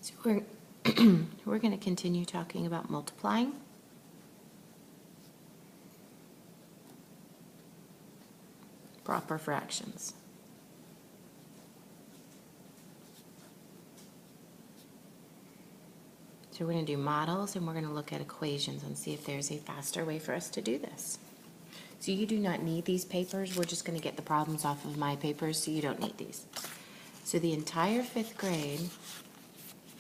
So we're going to continue talking about multiplying. Proper fractions. So we're going to do models and we're going to look at equations and see if there's a faster way for us to do this. So you do not need these papers. We're just going to get the problems off of my papers, so you don't need these. So the entire fifth grade,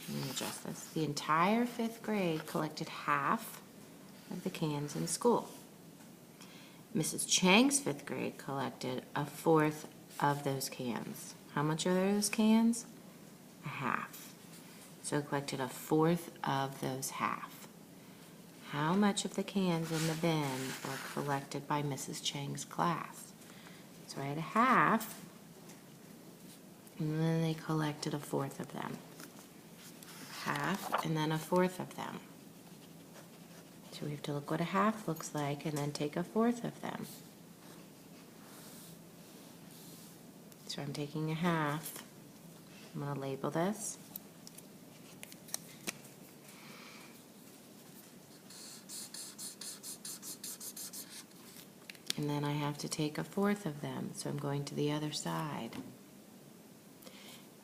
let me adjust this, the entire fifth grade collected half of the cans in school. Mrs. Chang's fifth grade collected a fourth of those cans. How much are those cans? A half. So it collected a fourth of those half. How much of the cans in the bin were collected by Mrs. Chang's class? So I had a half, and then they collected a fourth of them. Half, and then a fourth of them. So we have to look what a half looks like and then take a fourth of them. So I'm taking a half. I'm going to label this. And then I have to take a fourth of them. So I'm going to the other side.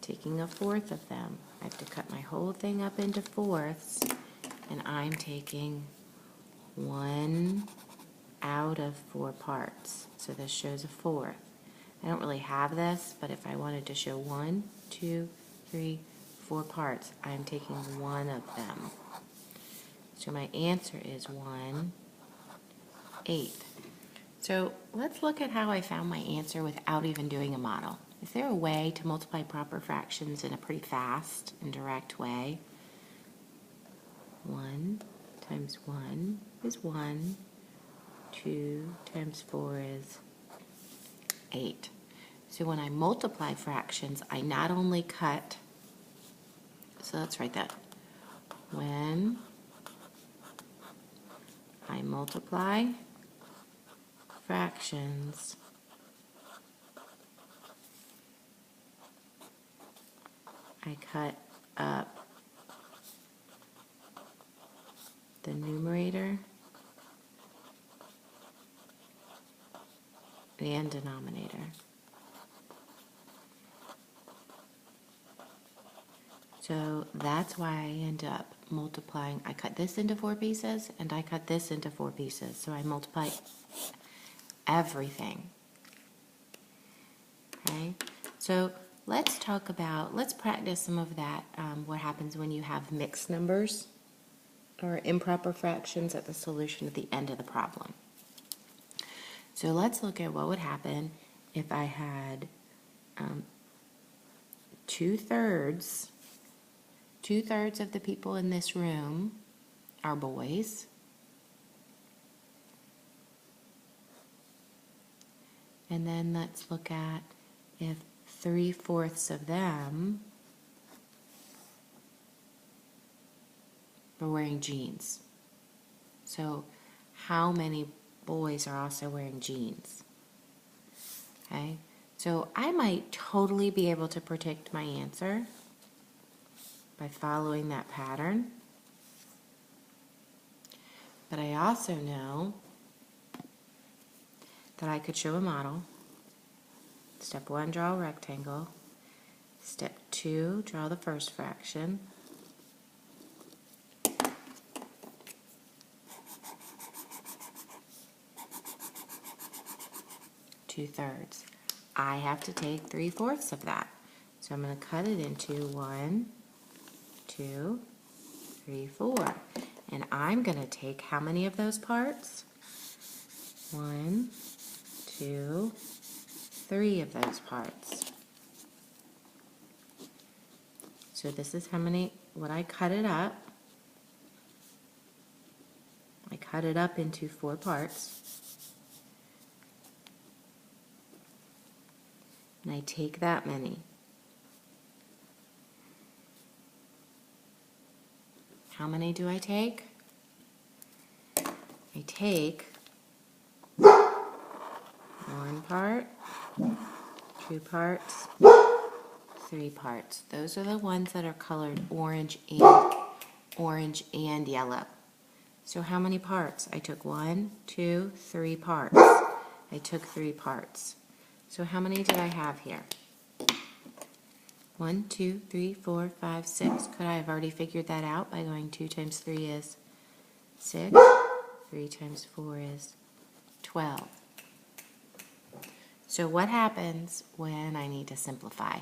Taking a fourth of them. I have to cut my whole thing up into fourths. And I'm taking 1 out of 4 parts. So this shows a fourth. I don't really have this, but if I wanted to show 1, 2, 3, 4 parts, I'm taking 1 of them. So my answer is 1/8. So let's look at how I found my answer without even doing a model. Is there a way to multiply proper fractions in a pretty fast and direct way? 1 times 1 is 1. 2 times 4 is 8. So when I multiply fractions, I not only cut, so let's write that. When I multiply fractions, I cut up the numerator and denominator. So that's why I end up multiplying. I cut this into 4 pieces and I cut this into 4 pieces. So I multiply everything. Okay, so let's practice some of that, what happens when you have mixed numbers or improper fractions at the solution at the end of the problem. So let's look at what would happen if I had 2/3 of the people in this room are boys. And then let's look at if 3/4 of them were wearing jeans. So how many boys are also wearing jeans? Okay, so I might totally be able to predict my answer by following that pattern. But I also know that I could show a model. Step 1, draw a rectangle. Step 2, draw the first fraction. Two-thirds. I have to take 3/4 of that. So I'm going to cut it into 1, 2, 3, 4. And I'm going to take how many of those parts? 1, 2, 3 of those parts. So this is how many, when I cut it up, I cut it up into 4 parts. And I take that many. How many do I take? I take 1 part, 2 parts, 3 parts. Those are the ones that are colored orange and yellow. So how many parts? I took 1, 2, 3 parts. I took 3 parts. So how many did I have here? 1, 2, 3, 4, 5, 6. Could I have already figured that out by going 2 times 3 is 6, 3 times 4 is 12. So what happens when I need to simplify?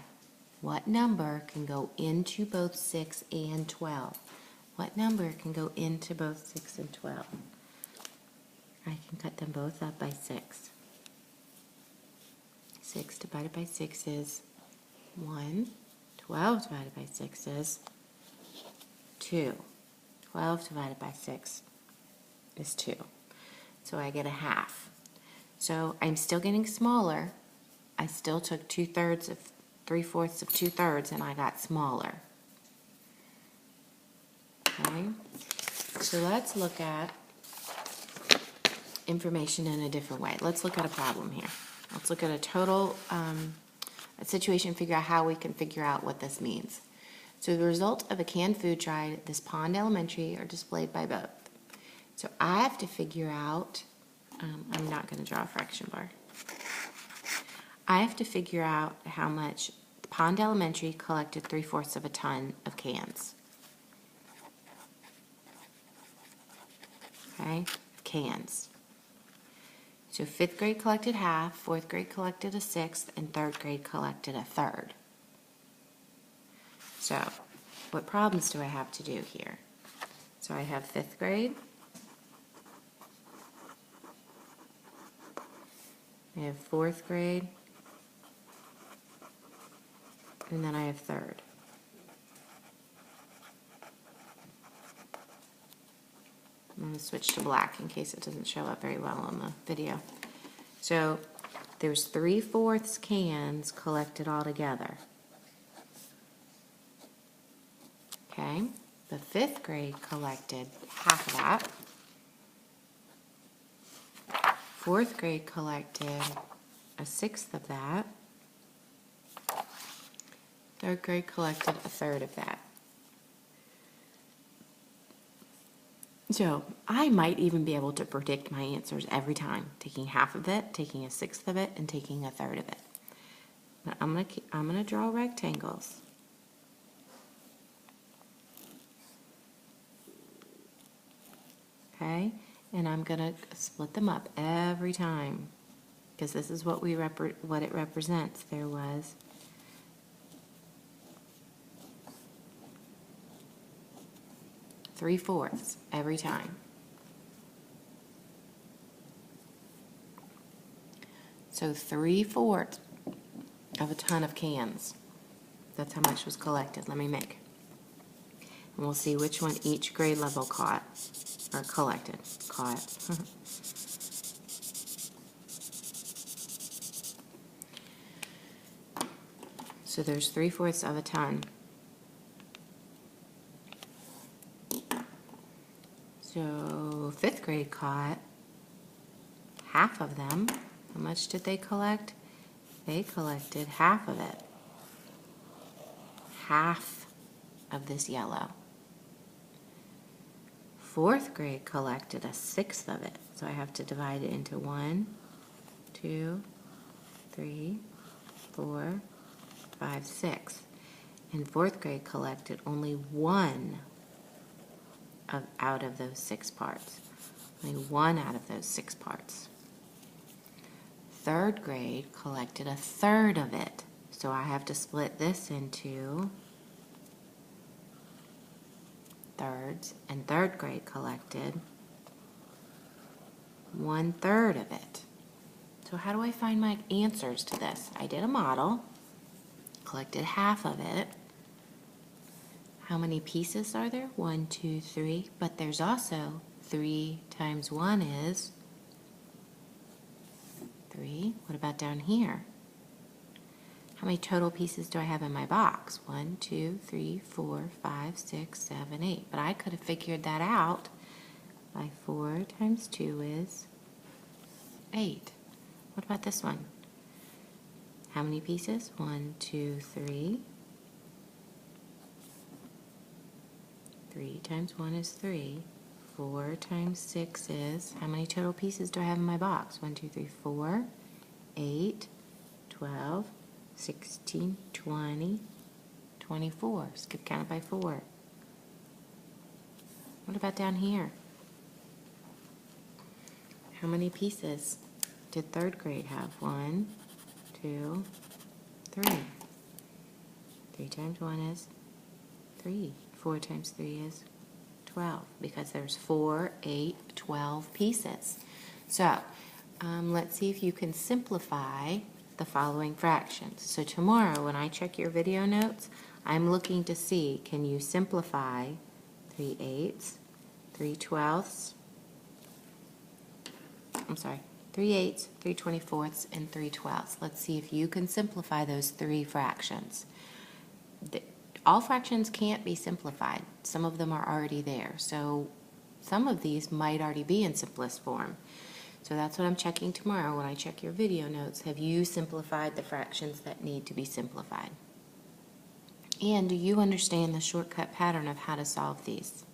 What number can go into both 6 and 12? What number can go into both 6 and 12? I can cut them both up by 6. 6 divided by 6 is 1. 12 divided by 6 is 2. 12 divided by 6 is 2. So I get a half. So I'm still getting smaller. I still took 2/3 of 3/4 of 2/3 and I got smaller. Okay, so let's look at information in a different way. Let's look at a problem here. Let's look at a total a situation, figure out how we can figure out what this means. So the result of a canned food tried at this Pond Elementary are displayed by both. So I have to figure out, I'm not going to draw a fraction bar. I have to figure out how much Pond Elementary collected 3/4 of a ton of cans. Okay, cans. So 5th grade collected half, 4th grade collected a 1/6, and 3rd grade collected a 1/3. So what problems do I have to do here? So I have 5th grade, I have 4th grade, and then I have 3rd. I'm going to switch to black in case it doesn't show up very well on the video. So there's 3/4 cans collected all together. Okay, the 5th grade collected half of that. 4th grade collected a 1/6 of that. 3rd grade collected a 1/3 of that. So I might even be able to predict my answers every time, taking half of it, taking a 1/6 of it, and taking a 1/3 of it. But I'm gonna draw rectangles. Okay, and I'm gonna split them up every time because this is what what it represents. There was 3/4 every time. So 3/4 of a ton of cans. That's how much was collected. Let me make. And we'll see which one each grade level caught, or collected. Caught. So there's 3/4 of a ton. So 5th grade caught half of them. How much did they collect? They collected half of it. Half of this yellow. 4th grade collected a 1/6 of it. So I have to divide it into 1, 2, 3, 4, 5, 6. And 4th grade collected only 1 out of those 6 parts. Only 1 out of those 6 parts. 3rd grade collected a 1/3 of it. So I have to split this into thirds, and 3rd grade collected 1/3 of it. So how do I find my answers to this? I did a model, collected half of it. How many pieces are there? 1, 2, 3. But there's also 3 times 1 is 3. What about down here? How many total pieces do I have in my box? 1, 2, 3, 4, 5, 6, 7, 8. But I could have figured that out by 4 times 2 is 8. What about this one? How many pieces? 1, 2, 3, 3 times 1 is 3. 4 times 6 is, how many total pieces do I have in my box? 1, 2, 3, 4, 8, 12, 16, 20, 24. Skip counted by 4. What about down here? How many pieces did third grade have? 1, 2, 3. 3 times 1 is 3. 4 times 3 is 12, because there's 4, 8, 12 pieces. So let's see if you can simplify the following fractions. So tomorrow when I check your video notes, I'm looking to see, can you simplify 3 eighths, 3 twelfths, 3 eighths, 3 24ths, and 3 twelfths. Let's see if you can simplify those 3 fractions. All fractions can't be simplified. Some of them are already there. So some of these might already be in simplest form. So that's what I'm checking tomorrow when I check your video notes. Have you simplified the fractions that need to be simplified? And do you understand the shortcut pattern of how to solve these?